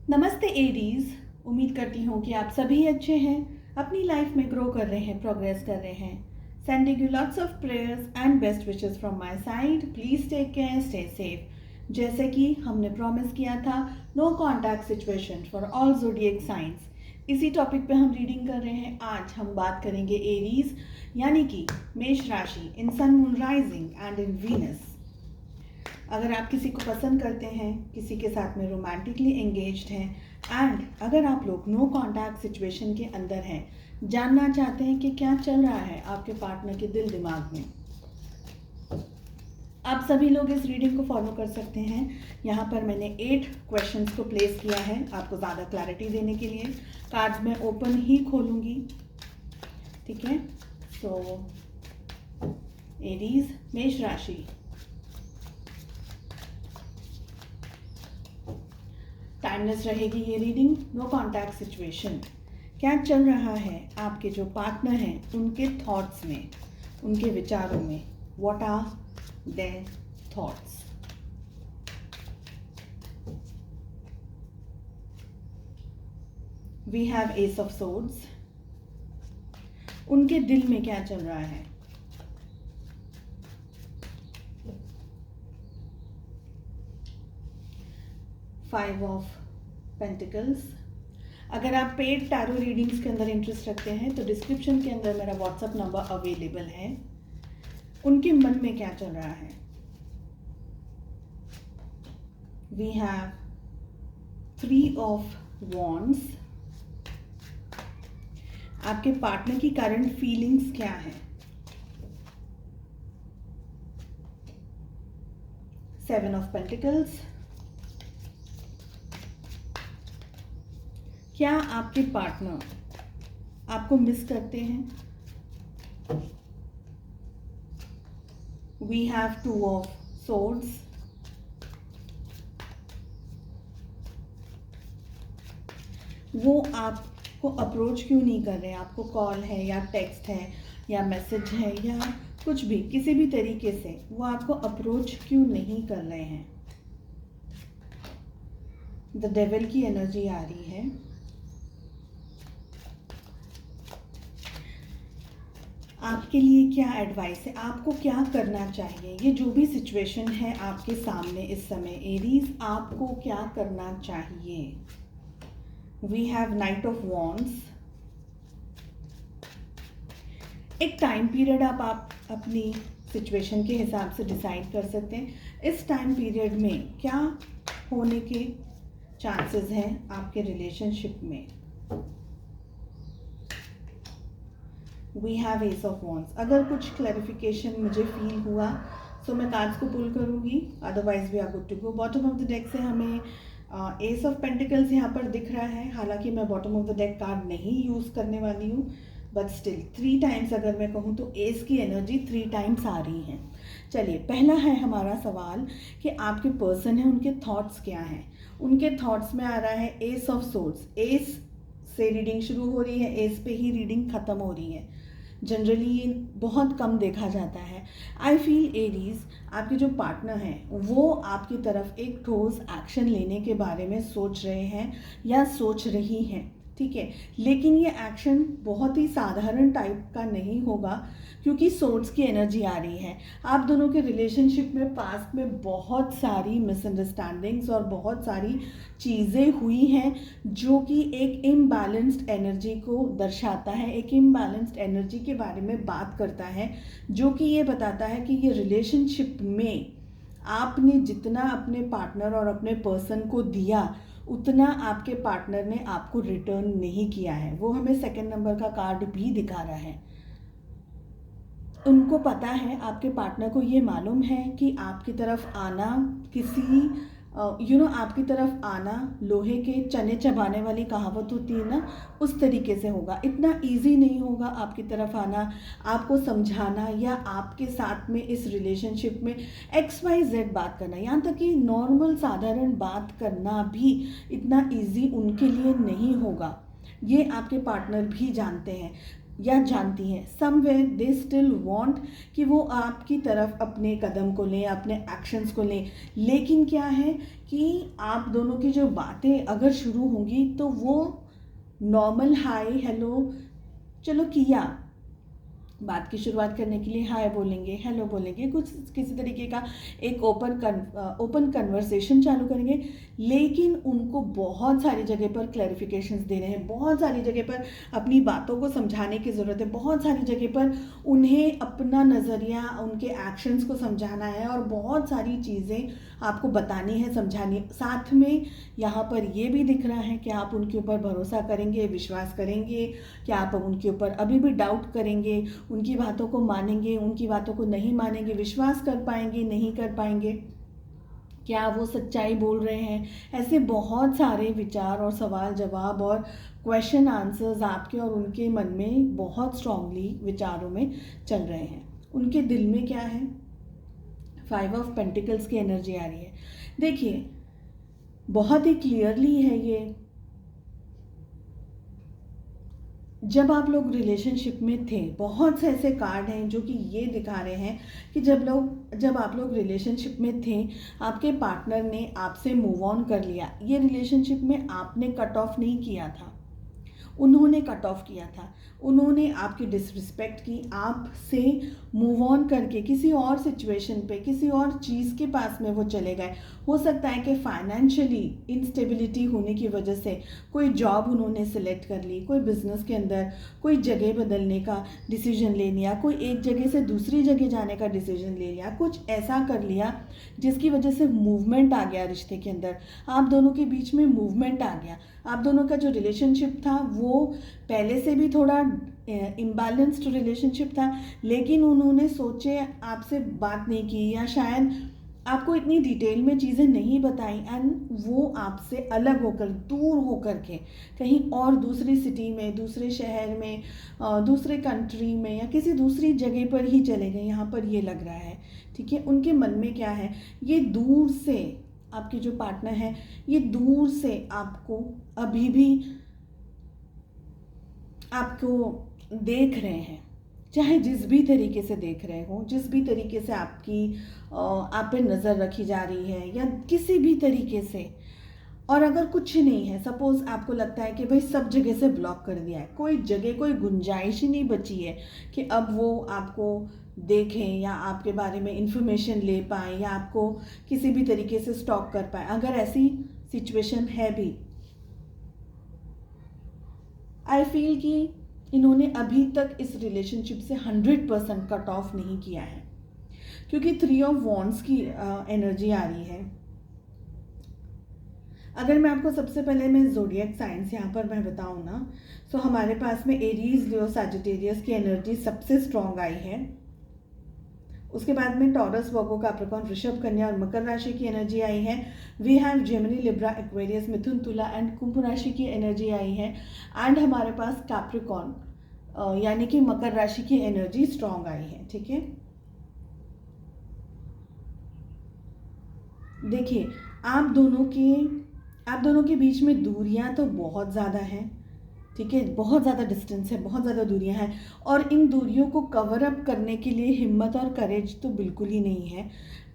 नमस्ते एरीज। उम्मीद करती हूँ कि आप सभी अच्छे हैं, अपनी लाइफ में ग्रो कर रहे हैं, प्रोग्रेस कर रहे हैं। Sending you lots of prayers and best wishes from my side. Please take care, stay safe. जैसे कि हमने प्रॉमिस किया था, no contact situation for all zodiac signs. इसी टॉपिक पे हम रीडिंग कर रहे हैं। आज हम बात करेंगे एरीज यानी कि मेष राशि in sun, moon, rising and in Venus. अगर आप किसी को पसंद करते हैं, किसी के साथ में रोमांटिकली एंगेज्ड हैं एंड अगर आप लोग नो कॉन्टैक्ट सिचुएशन के अंदर हैं, जानना चाहते हैं कि क्या चल रहा है आपके पार्टनर के दिल दिमाग में, आप सभी लोग इस रीडिंग को फॉलो कर सकते हैं। यहाँ पर मैंने 8 क्वेश्चंस को प्लेस किया है आपको ज़्यादा क्लैरिटी देने के लिए। कार्ड्स मैं ओपन ही खोलूँगी, ठीक है। सो एरीज मेष राशि, टाइमलेस रहेगी ये रीडिंग। No contact situation. क्या चल रहा है आपके जो पार्टनर हैं उनके थॉट्स में, उनके विचारों में। What are their thoughts. We have ace of swords. उनके दिल में क्या चल रहा है। Five of pentacles. अगर आप पेड टैरो रीडिंग्स के अंदर इंटरेस्ट रखते हैं तो डिस्क्रिप्शन के अंदर मेरा व्हाट्सएप नंबर अवेलेबल है। उनके मन में क्या चल रहा है। We have 3 of wands. आपके पार्टनर की करंट फीलिंग्स क्या है। 7 ऑफ पेंटिकल्स। क्या आपके पार्टनर आपको मिस करते हैं। We have 2 of swords. वो आपको अप्रोच क्यों नहीं कर रहे हैं। आपको कॉल है या टेक्स्ट है या मैसेज है या कुछ भी, किसी भी तरीके से वो आपको अप्रोच क्यों नहीं कर रहे हैं। द डेविल की एनर्जी आ रही है। आपके लिए क्या एडवाइस है, आपको क्या करना चाहिए। ये जो भी सिचुएशन है आपके सामने इस समय एरीज, आपको क्या करना चाहिए। We have knight of wands. एक टाइम पीरियड आप अपनी सिचुएशन के हिसाब से डिसाइड कर सकते हैं। इस टाइम पीरियड में क्या होने के चांसेस हैं आपके रिलेशनशिप में। We have ace of wands. अगर कुछ क्लैरिफिकेशन मुझे फील हुआ तो मैं कार्ड्स को पुल करूँगी, otherwise we are good to go. Bottom of the deck से हमें एस ऑफ पेंटिकल्स यहाँ पर दिख रहा है। हालांकि मैं bottom of the deck card नहीं यूज़ करने वाली हूँ, बट स्टिल 3 टाइम्स अगर मैं कहूँ तो एस की एनर्जी 3 टाइम्स आ रही है। चलिए, पहला है हमारा सवाल कि आपके पर्सन है, उनके थॉट्स क्या हैं। उनके थॉट्स में आ रहा है एस ऑफ सोर्ड्स। एस से रीडिंग शुरू हो रही है, एस पे ही रीडिंग ख़त्म हो रही है। जनरली ये बहुत कम देखा जाता है। आई फील एरीज, आपके जो पार्टनर हैं वो आपकी तरफ एक ठोस एक्शन लेने के बारे में सोच रहे हैं या सोच रही हैं, ठीक है। लेकिन ये एक्शन बहुत ही साधारण टाइप का नहीं होगा क्योंकि सोर्ड्स की एनर्जी आ रही है। आप दोनों के रिलेशनशिप में पास्ट में बहुत सारी मिसअंडरस्टैंडिंग्स और बहुत सारी चीज़ें हुई हैं जो कि एक इम्बैलेंस्ड एनर्जी को दर्शाता है, एक इम्बैलेंस्ड एनर्जी के बारे में बात करता है, जो कि ये बताता है कि ये रिलेशनशिप में आपने जितना अपने पार्टनर और अपने पर्सन को दिया उतना आपके पार्टनर ने आपको रिटर्न नहीं किया है। वो हमें सेकंड नंबर का कार्ड भी दिखा रहा है। उनको पता है, आपके पार्टनर को ये मालूम है कि आपकी तरफ आना किसी आपकी तरफ आना लोहे के चने चबाने वाली कहावत होती है ना, उस तरीके से होगा। इतना इजी नहीं होगा आपकी तरफ आना, आपको समझाना या आपके साथ में इस रिलेशनशिप में XYZ बात करना, यहाँ तक कि नॉर्मल साधारण बात करना भी इतना इजी उनके लिए नहीं होगा। ये आपके पार्टनर भी जानते हैं। या जानती हैं, समवेयर दे स्टिल वांट कि वो आपकी तरफ अपने कदम को लें, अपने एक्शंस को लें। लेकिन क्या है कि आप दोनों की जो बातें अगर शुरू होंगी तो वो नॉर्मल हाय हेलो चलो किया, बात की शुरुआत करने के लिए हाय बोलेंगे, हेलो बोलेंगे, कुछ किसी तरीके का एक ओपन कन्वर्सेशन चालू करेंगे। लेकिन उनको बहुत सारी जगह पर क्लैरिफिकेशंस देने हैं, बहुत सारी जगह पर अपनी बातों को समझाने की ज़रूरत है, बहुत सारी जगह पर उन्हें अपना नज़रिया, उनके एक्शंस को समझाना है और बहुत सारी चीज़ें आपको बतानी है, समझानी। साथ में यहाँ पर ये भी दिख रहा है कि आप उनके ऊपर भरोसा करेंगे, विश्वास करेंगे, कि आप उनके ऊपर अभी भी डाउट करेंगे, उनकी बातों को मानेंगे, उनकी बातों को नहीं मानेंगे, विश्वास कर पाएंगे, नहीं कर पाएंगे, क्या वो सच्चाई बोल रहे हैं। ऐसे बहुत सारे विचार और सवाल जवाब और क्वेश्चन आंसर्स आपके और उनके मन में बहुत स्ट्रांगली विचारों में चल रहे हैं। उनके दिल में क्या है, 5 ऑफ पेंटिकल्स की एनर्जी आ रही है। देखिए बहुत ही क्लियरली है ये, जब आप लोग रिलेशनशिप में थे, बहुत से ऐसे कार्ड हैं जो कि ये दिखा रहे हैं कि जब आप लोग रिलेशनशिप में थे, आपके पार्टनर ने आपसे मूव ऑन कर लिया। ये रिलेशनशिप में आपने कट ऑफ नहीं किया था, उन्होंने कट ऑफ किया था। उन्होंने आपकी डिसरिस्पेक्ट की, आपसे मूव ऑन करके किसी और सिचुएशन पे, किसी और चीज़ के पास में वो चले गए। हो सकता है कि फाइनेंशियली इंस्टेबिलिटी होने की वजह से कोई जॉब उन्होंने सिलेक्ट कर ली, कोई बिजनेस के अंदर कोई जगह बदलने का डिसीजन ले लिया, कोई एक जगह से दूसरी जगह जाने का डिसीजन ले लिया, कुछ ऐसा कर लिया जिसकी वजह से मूवमेंट आ गया रिश्ते के अंदर, आप दोनों के बीच में मूवमेंट आ गया। आप दोनों का जो रिलेशनशिप था वो पहले से भी थोड़ा इम्बैलेंस्ड रिलेशनशिप था, लेकिन उन्होंने सोचे आपसे बात नहीं की, या शायद आपको इतनी डिटेल में चीज़ें नहीं बताई, एंड वो आपसे अलग होकर, दूर होकर के कहीं और दूसरी सिटी में, दूसरे शहर में, दूसरे कंट्री में या किसी दूसरी जगह पर ही चले गए। यहाँ पर ये लग रहा है, ठीक है। उनके मन में क्या है, ये दूर से आपके जो पार्टनर है, ये दूर से आपको अभी भी आपको देख रहे हैं, चाहे जिस भी तरीके से देख रहे हो, जिस भी तरीके से आप पे नज़र रखी जा रही है या किसी भी तरीके से। और अगर कुछ नहीं है, सपोज़ आपको लगता है कि भाई सब जगह से ब्लॉक कर दिया है, कोई जगह, कोई गुंजाइश ही नहीं बची है कि अब वो आपको देखें या आपके बारे में इंफॉर्मेशन ले पाए या आपको किसी भी तरीके से स्टॉक कर पाए, अगर ऐसी सिचुएशन है भी, आई फील कि इन्होंने अभी तक इस रिलेशनशिप से 100% कट ऑफ नहीं किया है, क्योंकि 3 ऑफ वॉन्ड्स की एनर्जी आ रही है। अगर मैं आपको सबसे पहले मैं ज़ोडिएक साइंस यहाँ पर मैं बताऊँ ना, तो हमारे पास में एरीज, लियो, सैजिटेरियस की एनर्जी सबसे स्ट्रॉन्ग आई है। उसके बाद में टॉरस, वर्गो, कैप्रिकॉर्न, वृषभ, कन्या और मकर राशि की एनर्जी आई है। We have Gemini, Libra, Aquarius, मिथुन, तुला एंड कुंभ राशि की एनर्जी आई है। एंड हमारे पास कैप्रिकॉर्न यानी कि मकर राशि की एनर्जी स्ट्रॉन्ग आई है, ठीक है। देखिए आप दोनों के बीच में दूरियां तो बहुत ज़्यादा हैं, ठीक है, बहुत ज़्यादा डिस्टेंस है, बहुत ज़्यादा दूरियां हैं, और इन दूरियों को कवर अप करने के लिए हिम्मत और करेज तो बिल्कुल ही नहीं है।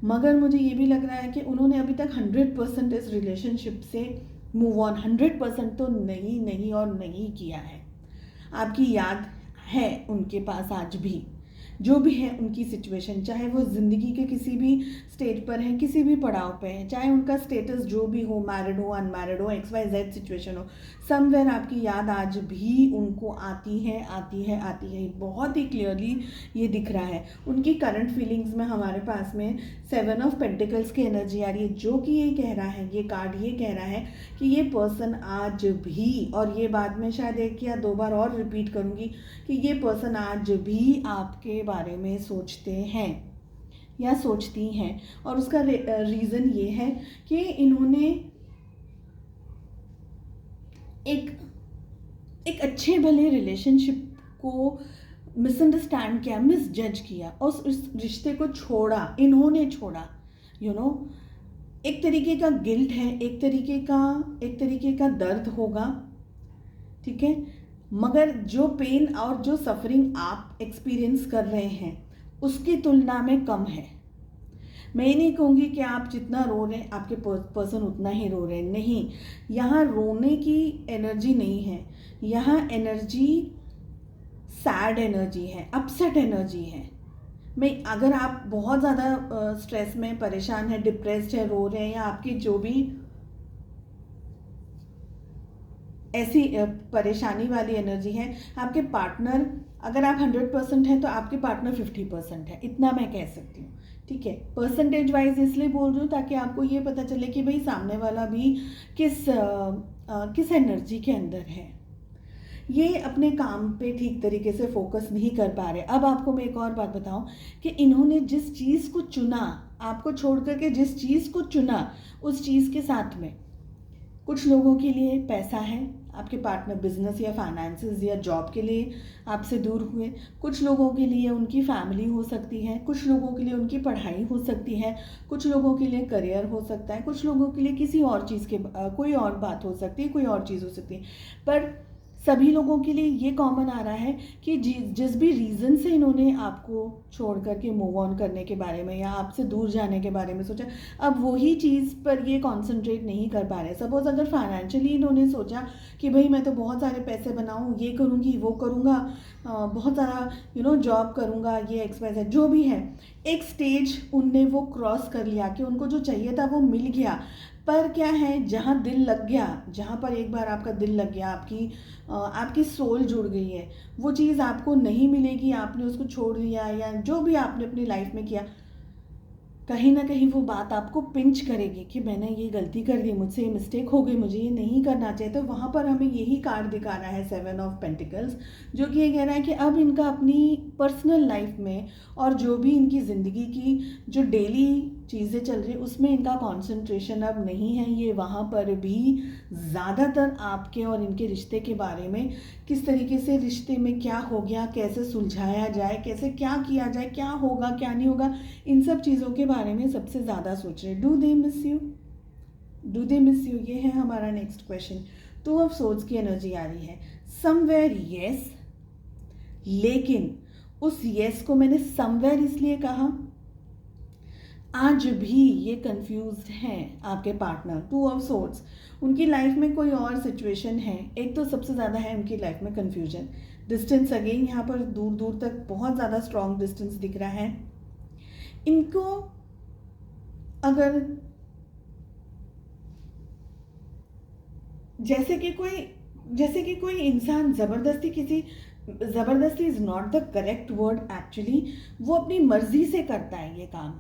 मगर मुझे ये भी लग रहा है कि उन्होंने अभी तक 100% इस रिलेशनशिप से मूव ऑन 100% तो नहीं और नहीं किया है। आपकी याद है उनके पास आज भी, जो भी है उनकी सिचुएशन, चाहे वो ज़िंदगी के किसी भी स्टेज पर हैं, किसी भी पड़ाव पे हैं, चाहे उनका स्टेटस जो भी हो, मैरिड हो, अनमैरिड हो, XYZ सिचुएशन हो, समवेयर आपकी याद आज भी उनको आती है। बहुत ही क्लियरली ये दिख रहा है। उनकी करंट फीलिंग्स में हमारे पास में 7 ऑफ पेंटिकल्स की एनर्जी आ रही है, जो कि ये कह रहा है, ये कार्ड ये कह रहा है कि ये पर्सन आज भी, और ये बाद में शायद 1 या 2 बार और रिपीट करूँगी, कि ये पर्सन आज भी आपके बारे में सोचते हैं या सोचती हैं। और उसका रीज़न ये है कि इन्होंने एक अच्छे भले रिलेशनशिप को मिसअंडरस्टैंड किया, मिसजज किया और उस रिश्ते को छोड़ा, इन्होंने छोड़ा, एक तरीके का गिल्ट है, एक तरीके का दर्द होगा, ठीक है। मगर जो पेन और जो सफरिंग आप एक्सपीरियंस कर रहे हैं उसकी तुलना में कम है। मैं ये नहीं कहूँगी कि आप जितना रो रहे हैं आपके पर्सन उतना ही रो रहे हैं, नहीं, यहाँ रोने की एनर्जी नहीं है, यहाँ एनर्जी सैड एनर्जी है, अपसेट एनर्जी है। मैं अगर आप बहुत ज़्यादा स्ट्रेस में परेशान है, डिप्रेस्ड है, रो रहे हैं, या आपकी जो भी ऐसी परेशानी वाली एनर्जी है, आपके पार्टनर, अगर आप 100% हैं तो आपके पार्टनर 50% है, इतना मैं कह सकती हूँ। ठीक है, परसेंटेज वाइज इसलिए बोल रही हूँ ताकि आपको ये पता चले कि भाई सामने वाला भी किस एनर्जी के अंदर है। ये अपने काम पे ठीक तरीके से फोकस नहीं कर पा रहे। अब आपको मैं एक और बात बताऊं कि इन्होंने जिस चीज़ को चुना, आपको छोड़ करके जिस चीज़ को चुना, उस चीज़ के साथ में कुछ लोगों के लिए पैसा है, आपके पार्टनर बिजनेस या फाइनेंसेस या जॉब के लिए आपसे दूर हुए, कुछ लोगों के लिए उनकी फैमिली हो सकती है, कुछ लोगों के लिए उनकी पढ़ाई हो सकती है, कुछ लोगों के लिए करियर हो सकता है, कुछ लोगों के लिए किसी और चीज़ के कोई और बात हो सकती है, कोई और चीज़ हो सकती है। पर सभी लोगों के लिए ये कॉमन आ रहा है कि जिस भी रीज़न से इन्होंने आपको छोड़ करके मूव ऑन करने के बारे में या आपसे दूर जाने के बारे में सोचा, अब वही चीज़ पर ये कॉन्सेंट्रेट नहीं कर पा रहे। सपोज अगर फाइनेंशियली इन्होंने सोचा कि भाई मैं तो बहुत सारे पैसे बनाऊँ, ये करूँगी, वो करूँगा, बहुत सारा जॉब करूँगा, ये एक्सपेंस जो भी है, एक स्टेज उनने वो क्रॉस कर लिया कि उनको जो चाहिए था वो मिल गया। पर क्या है, जहाँ दिल लग गया, जहाँ पर एक बार आपका दिल लग गया, आपकी सोल जुड़ गई है, वो चीज़ आपको नहीं मिलेगी। आपने उसको छोड़ दिया या जो भी आपने अपनी लाइफ में किया, कहीं ना कहीं वो बात आपको पिंच करेगी कि मैंने ये गलती कर दी, मुझसे ये मिस्टेक हो गई, मुझे ये नहीं करना चाहिए। तो वहाँ पर हमें यही कार्ड दिखा रहा है 7 ऑफ पेंटिकल्स, जो कि ये कह रहा है कि अब इनका अपनी पर्सनल लाइफ में और जो भी इनकी ज़िंदगी की जो डेली चीज़ें चल रही उसमें इनका कंसंट्रेशन अब नहीं है। ये वहाँ पर भी ज़्यादातर आपके और इनके रिश्ते के बारे में, किस तरीके से रिश्ते में क्या हो गया, कैसे सुलझाया जाए, कैसे क्या किया जाए, क्या होगा क्या नहीं होगा, इन सब चीज़ों के बारे में सबसे ज़्यादा सोच रहे। Do they miss you, do they miss you, ये है हमारा नेक्स्ट क्वेश्चन। 2 ऑफ सोर्ड्स की एनर्जी आ रही है। समवेयर येस, लेकिन उस येस को मैंने समवेयर इसलिए कहा, आज भी ये कंफ्यूज्ड हैं आपके पार्टनर। 2 ऑफ सोर्ड्स, उनकी लाइफ में कोई और सिचुएशन है। एक तो सबसे ज़्यादा है उनकी लाइफ में कंफ्यूजन, डिस्टेंस, अगेन यहाँ पर दूर दूर तक बहुत ज़्यादा स्ट्रॉन्ग डिस्टेंस दिख रहा है इनको। अगर जैसे कि कोई इंसान ज़बरदस्ती is not the correct word actually, वो अपनी मर्जी से करता है ये काम,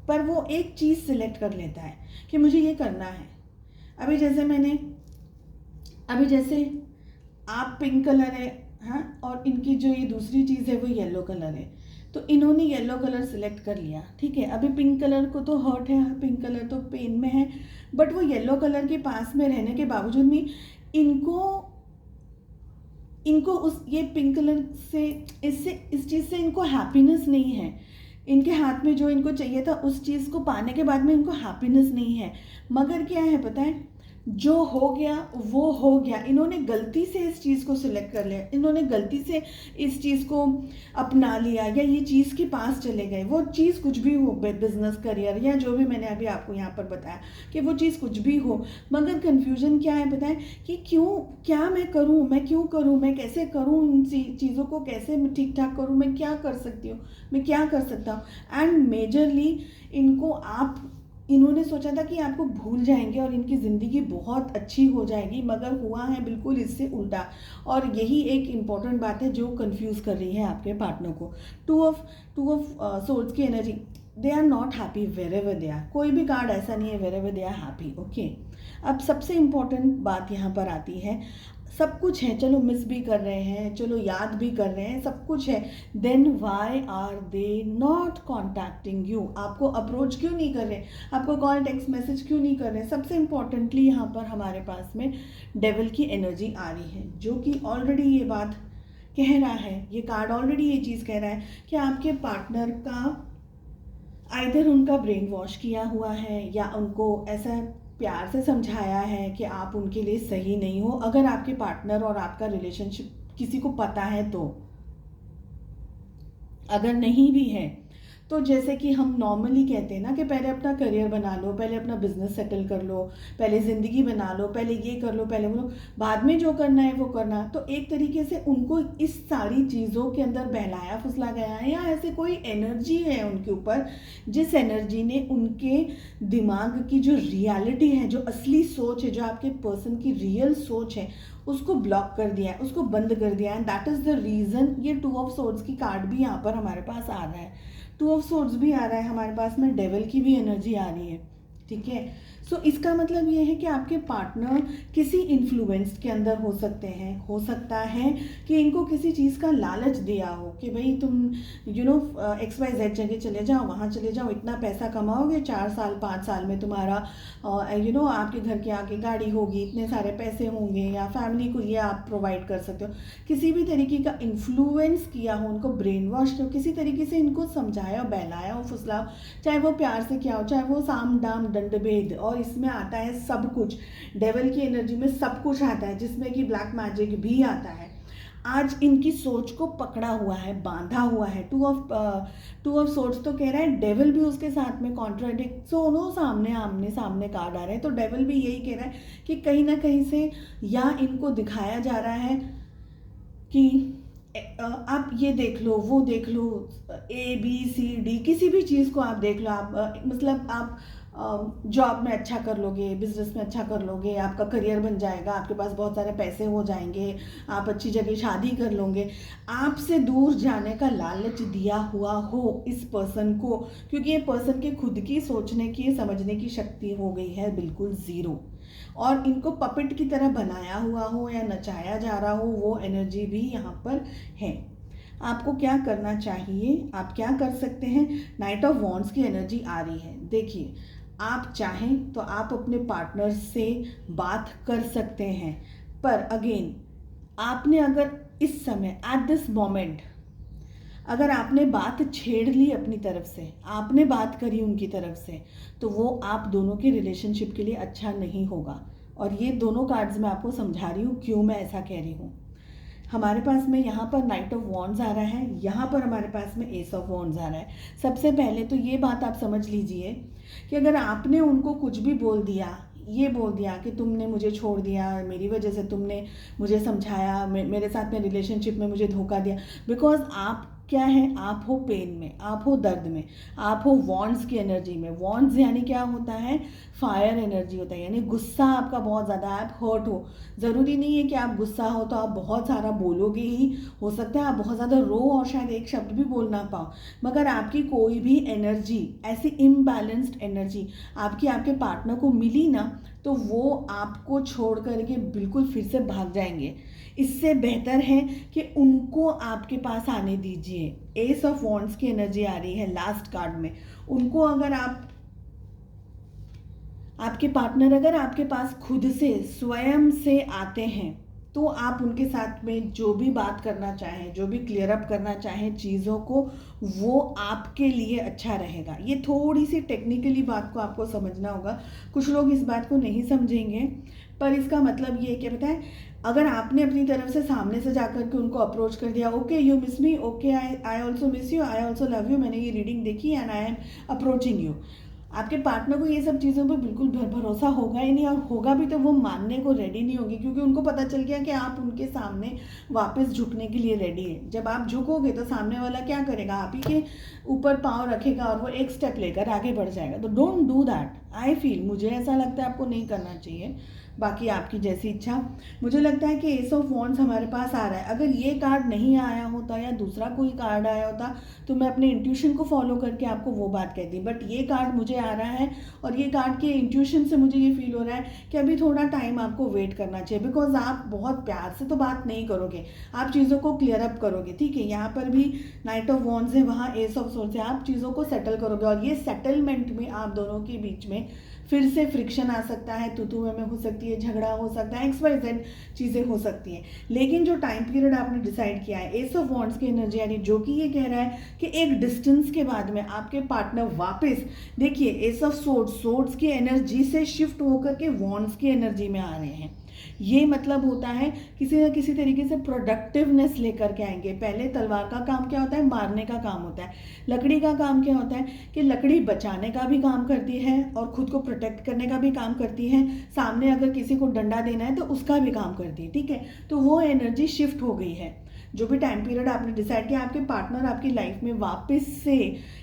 पर वो एक चीज़ सिलेक्ट कर लेता है कि मुझे ये करना है। अभी जैसे आप पिंक कलर है, हाँ, और इनकी जो ये दूसरी चीज़ है वो येलो कलर है, तो इन्होंने येलो कलर सिलेक्ट कर लिया। ठीक है, अभी पिंक कलर को तो हर्ट है, पिंक कलर तो पेन में है, बट वो येलो कलर के पास में रहने के बावजूद भी इनको उस ये पिंक कलर से इस चीज़ से इनको हैप्पीनेस नहीं है। इनके हाथ में जो इनको चाहिए था उस चीज़ को पाने के बाद में इनको हैप्पीनेस नहीं है। मगर क्या है पता है, जो हो गया वो हो गया। इन्होंने गलती से इस चीज़ को सिलेक्ट कर लिया, इन्होंने गलती से इस चीज़ को अपना लिया या ये चीज़ के पास चले गए। वो चीज़ कुछ भी हो, बिजनेस, करियर या जो भी मैंने अभी आपको यहाँ पर बताया कि वो चीज़ कुछ भी हो, मगर कन्फ्यूजन क्या है बताएं कि क्या मैं करूँ, मैं क्यों करूँ, मैं कैसे करूँ, इन चीज़ों को कैसे ठीक ठाक करूँ, मैं क्या कर सकती हूँ, मैं क्या कर सकता हूँ। एंड मेजरली इन्होंने सोचा था कि आपको भूल जाएंगे और इनकी ज़िंदगी बहुत अच्छी हो जाएगी, मगर हुआ है बिल्कुल इससे उल्टा। और यही एक इम्पॉर्टेंट बात है जो कंफ्यूज कर रही है आपके पार्टनर को। 2 ऑफ सोर्ड्स की energy, they are not happy wherever they are. कोई भी कार्ड ऐसा नहीं है wherever they are happy. Okay, अब सबसे इम्पॉर्टेंट बात यहाँ पर आती है, सब कुछ है, चलो मिस भी कर रहे हैं, चलो याद भी कर रहे हैं, सब कुछ है, then why are they not contacting you? आपको अप्रोच क्यों नहीं कर रहे, आपको कॉल टेक्स्ट मैसेज क्यों नहीं कर रहे? सबसे इम्पॉर्टेंटली यहाँ पर हमारे पास में डेविल की एनर्जी आ रही है, जो कि ऑलरेडी ये बात कह रहा है, ये कार्ड ऑलरेडी ये चीज़ कह रहा है कि आपके पार्टनर का आइदर उनका ब्रेन वॉश किया हुआ है या उनको ऐसा प्यार से समझाया है कि आप उनके लिए सही नहीं हो। अगर आपके पार्टनर और आपका रिलेशनशिप किसी को पता है तो, अगर नहीं भी है तो जैसे कि हम नॉर्मली कहते हैं ना कि पहले अपना करियर बना लो, पहले अपना बिजनेस सेटल कर लो, पहले ज़िंदगी बना लो, पहले ये कर लो, पहले वो, बाद में जो करना है वो करना। तो एक तरीके से उनको इस सारी चीज़ों के अंदर बहलाया फुसला गया है, या ऐसे कोई एनर्जी है उनके ऊपर जिस एनर्जी ने उनके दिमाग की जो रियलिटी है, जो असली सोच है, जो आपके पर्सन की रियल सोच है, उसको ब्लॉक कर दिया है, उसको बंद कर दिया है। दैट इज़ द रीज़न ये 2 ऑफ सोर्ड्स की कार्ड भी यहाँ पर हमारे पास आ रहा है, 2 ऑफ सोर्ड्स भी आ रहा है हमारे पास में, डेविल की भी एनर्जी आ रही है, ठीक है। सो इसका मतलब ये है कि आपके पार्टनर किसी इन्फ्लुएंस के अंदर हो सकते हैं, हो सकता है कि इनको किसी चीज़ का लालच दिया हो कि भाई तुम XYZ जगह चले जाओ, वहाँ चले जाओ, इतना पैसा कमाओगे, 4 साल 5 साल में तुम्हारा आपके घर के आगे गाड़ी होगी, इतने सारे पैसे होंगे, या फैमिली को ये आप प्रोवाइड कर सकते हो। किसी भी तरीके का इन्फ्लुएंस किया हो, उनको ब्रेन वॉश हो, किसी तरीके से इनको समझाया हो, बहलाया हो, फुसलाओ, चाहे वो प्यार से किया हो, चाहे वो साम दाम दंड भेद, और इसमें आता है सब कुछ, डेविल की एनर्जी में सब कुछ आता है, जिसमें कि ब्लैक मैजिक भी आता है। आज इनकी सोच को पकड़ा हुआ है, बांधा हुआ है। टू ऑफ सोर्ड्स तो कह रहा है, डेविल भी उसके साथ में कॉन्ट्राडिक्ट, दोनों सामने आमने सामने कार्ड आ रहे हैं। तो डेविल भी यही कह रहा है कि कहीं ना कहीं से या इनको दिखाया जा रहा है कि आप ये देख लो, वो देख लो, ABCD किसी भी चीज़ को आप देख लो, आप मतलब आप जॉब में अच्छा कर लोगे, बिजनेस में अच्छा कर लोगे, आपका करियर बन जाएगा, आपके पास बहुत सारे पैसे हो जाएंगे, आप अच्छी जगह शादी कर लोगे, आपसे दूर जाने का लालच दिया हुआ हो इस पर्सन को, क्योंकि ये पर्सन के खुद की सोचने की, समझने की शक्ति हो गई है बिल्कुल ज़ीरो, और इनको पपेट की तरह बनाया हुआ हो या नचाया जा रहा हो, वो एनर्जी भी यहाँ पर है। आपको क्या करना चाहिए, आप क्या कर सकते हैं? नाइट ऑफ वॉन्ड्स की एनर्जी आ रही है। देखिए, आप चाहें तो आप अपने पार्टनर से बात कर सकते हैं, पर अगेन आपने अगर इस समय एट दिस मोमेंट अगर आपने बात छेड़ ली अपनी तरफ से, आपने बात करी उनकी तरफ से, तो वो आप दोनों के रिलेशनशिप के लिए अच्छा नहीं होगा। और ये दोनों कार्ड्स मैं आपको समझा रही हूँ क्यों मैं ऐसा कह रही हूँ। हमारे पास में यहाँ पर नाइट ऑफ वॉन्ड्स आ रहा है, यहाँ पर हमारे पास में एस ऑफ वॉन्ड्स आ रहा है। सबसे पहले तो ये बात आप समझ लीजिए कि अगर आपने उनको कुछ भी बोल दिया, ये बोल दिया कि तुमने मुझे छोड़ दिया, मेरी वजह से तुमने मुझे समझाया, मेरे साथ में रिलेशनशिप में मुझे धोखा दिया, बिकॉज आप क्या है, आप हो पेन में, आप हो दर्द में, आप हो वॉन्ड्स की एनर्जी में। वॉन्ड्स यानी क्या होता है? फायर एनर्जी होता है, यानी गुस्सा आपका बहुत ज़्यादा, आप हर्ट हो। ज़रूरी नहीं है कि आप गुस्सा हो तो आप बहुत सारा बोलोगे ही, हो सकता है आप बहुत ज़्यादा रो और शायद एक शब्द भी बोल ना पाओ, मगर आपकी कोई भी एनर्जी, ऐसी इम्बैलेंस्ड एनर्जी आपकी आपके पार्टनर को मिली ना, तो वो आपको छोड़ करके बिल्कुल फिर से भाग जाएंगे। इससे बेहतर है कि उनको आपके पास आने दीजिए। एस ऑफ वॉन्ड्स की एनर्जी आ रही है लास्ट कार्ड में। उनको अगर आपके पार्टनर अगर आपके पास खुद से स्वयं से आते हैं, तो आप उनके साथ में जो भी बात करना चाहें, जो भी क्लियर अप करना चाहें चीज़ों को, वो आपके लिए अच्छा रहेगा। ये थोड़ी सी टेक्निकली बात को आपको समझना होगा, कुछ लोग इस बात को नहीं समझेंगे, पर इसका मतलब ये क्या पता है, अगर आपने अपनी तरफ से सामने से जाकर के उनको अप्रोच कर दिया, okay you miss me, okay I also miss you, I also love you, मैंने ये रीडिंग देखी and I am approaching you, आपके पार्टनर को ये सब चीज़ों पर बिल्कुल भरोसा होगा ही नहीं, और होगा भी तो वो मानने को रेडी नहीं होगी, क्योंकि उनको पता चल गया कि आप उनके सामने वापस झुकने के लिए रेडी है। जब आप झुकोगे तो सामने वाला क्या करेगा, आप ही के ऊपर पाँव रखेगा और वो एक स्टेप लेकर आगे बढ़ जाएगा। तो don't do that, I feel, मुझे ऐसा लगता है आपको नहीं करना चाहिए, बाकी आपकी जैसी इच्छा। मुझे लगता है कि एस ऑफ वॉन्ड्स हमारे पास आ रहा है। अगर ये कार्ड नहीं आया होता या दूसरा कोई कार्ड आया होता तो मैं अपने इंट्यूशन को फॉलो करके आपको वो बात कहती, बट ये कार्ड मुझे आ रहा है, और ये कार्ड के इंट्यूशन से मुझे ये फील हो रहा है कि अभी थोड़ा टाइम आपको वेट करना चाहिए, बिकॉज आप बहुत प्यार से तो बात नहीं करोगे, आप चीज़ों को क्लियर अप करोगे, ठीक है। यहाँ पर भी नाइट ऑफ वॉन्ड्स है, वहाँ एस ऑफ सोर्ड्स है, आप चीज़ों को सेटल करोगे, और ये सेटलमेंट में आप दोनों के बीच में फिर से फ्रिक्शन आ सकता है, तू में हो सकती है, झगड़ा हो सकता है, XYZ चीज़ें हो सकती हैं। लेकिन जो टाइम पीरियड आपने डिसाइड किया है, एस ऑफ वॉन्ड्स की एनर्जी यानी जो कि ये कह रहा है कि एक डिस्टेंस के बाद में आपके पार्टनर वापस, देखिए एस ऑफ सोर्ड्स की एनर्जी से शिफ्ट होकर के वॉन्ड्स की एनर्जी में आ रहे हैं। ये मतलब होता है किसी न किसी तरीके से प्रोडक्टिवनेस लेकर के आएंगे। पहले तलवार का काम क्या होता है, मारने का काम होता है। लकड़ी का काम क्या होता है कि लकड़ी बचाने का भी काम करती है और खुद को प्रोटेक्ट करने का भी काम करती है। सामने अगर किसी को डंडा देना है तो उसका भी काम करती है, ठीक है। तो वो एनर्जी शिफ्ट हो गई है। जो भी टाइम पीरियड आपने डिसाइड किया, आपके पार्टनर आपकी लाइफ में वापस से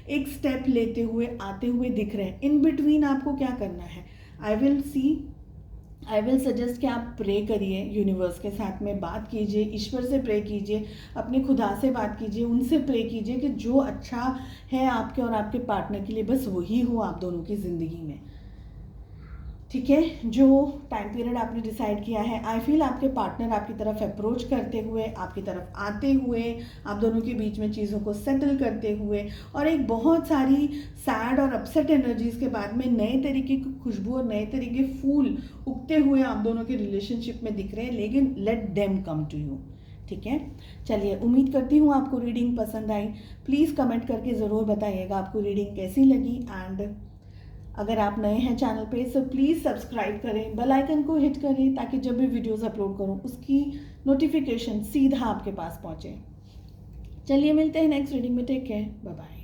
एक स्टेप लेते हुए आते हुए दिख रहे हैं। इन बिटवीन आपको क्या करना है, आई विल सजेस्ट कि आप प्रे करिए, यूनिवर्स के साथ में बात कीजिए, ईश्वर से प्रे कीजिए, अपने खुदा से बात कीजिए, उनसे प्रे कीजिए कि जो अच्छा है आपके और आपके पार्टनर के लिए बस वही हो आप दोनों की ज़िंदगी में, ठीक है। जो टाइम पीरियड आपने डिसाइड किया है, आई फील आपके पार्टनर आपकी तरफ अप्रोच करते हुए, आपकी तरफ आते हुए, आप दोनों के बीच में चीज़ों को सेटल करते हुए और एक बहुत सारी सैड और अपसेट एनर्जीज़ के बाद में नए तरीके की खुशबू और नए तरीके फूल उगते हुए आप दोनों के रिलेशनशिप में दिख रहे हैं। लेकिन let them come to you, ठीक है। चलिए, उम्मीद करती हूँ आपको रीडिंग पसंद आई। प्लीज़ कमेंट करके ज़रूर बताइएगा आपको रीडिंग कैसी लगी। एंड अगर आप नए हैं चैनल पे तो प्लीज़ सब्सक्राइब करें, बेल आइकन को हिट करें ताकि जब भी वीडियोस अपलोड करूं उसकी नोटिफिकेशन सीधा आपके पास पहुंचे। चलिए, मिलते हैं नेक्स्ट रीडिंग में। Take care, bye bye.